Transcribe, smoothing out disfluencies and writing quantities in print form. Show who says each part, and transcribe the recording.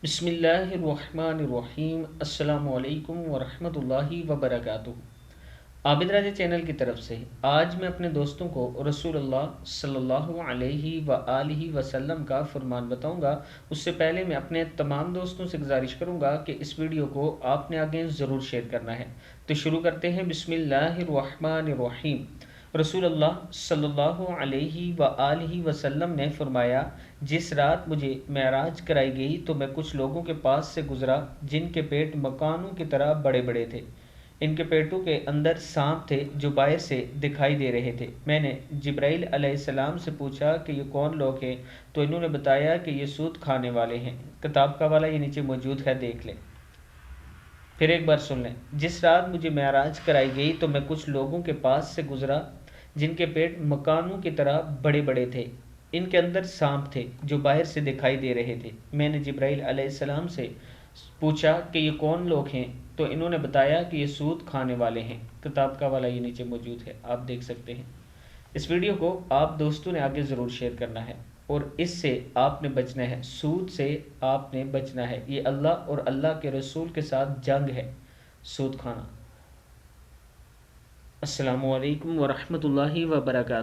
Speaker 1: बिस्मिल्लाहिर्रहमानिर्रहीम। अस्सलामु अलैकुम वरहमतुल्लाहि वबरकातुहू। आबिद राजा चैनल की तरफ से आज मैं अपने दोस्तों को रसूलुल्लाह सल्लल्लाहु अलैहि व आलिहि वसल्लम का फरमान बताऊंगा। उससे पहले मैं अपने तमाम दोस्तों से गुजारिश करूंगा कि इस वीडियो को आपने आगे ज़रूर शेयर करना है। तो शुरू करते हैं। बिस्मिल्लाहिर्रहमानिर्रहीम। रसूलुल्लाह सल्लल्लाहु अलैहि व आलिहि वसल्लम ने फरमाया, जिस रात मुझे मेराज कराई गई तो मैं कुछ लोगों के पास से गुजरा जिनके पेट मकानों की तरह बड़े बड़े थे। इनके पेटों के अंदर सांप थे जो बाहर से दिखाई दे रहे थे। मैंने जिब्राइल अलैहिस्सलाम से पूछा कि ये कौन लोग हैं, तो इन्होंने बताया कि ये सूद खाने वाले हैं। किताब का वाला ये नीचे मौजूद है, देख लें। फिर एक बार सुन लें। जिस रात मुझे मेराज कराई गई तो मैं कुछ लोगों के पास से गुजरा जिनके पेट मकानों की तरह बड़े बड़े थे। इनके अंदर सांप थे जो बाहर से दिखाई दे रहे थे। मैंने जिब्राइल अलैहिस्सलाम से पूछा कि ये कौन लोग हैं, तो इन्होंने बताया कि ये सूद खाने वाले हैं। किताब का वाला ये नीचे मौजूद है, आप देख सकते हैं। इस वीडियो को आप दोस्तों ने आगे ज़रूर शेयर करना है और इससे आपने बचना है, सूद से आपने बचना है। ये अल्लाह और अल्लाह के रसूल के साथ जंग है, सूद खाना। अस्सलामु अलैकुम वरहमतुल्लाहि वबरकातुहू।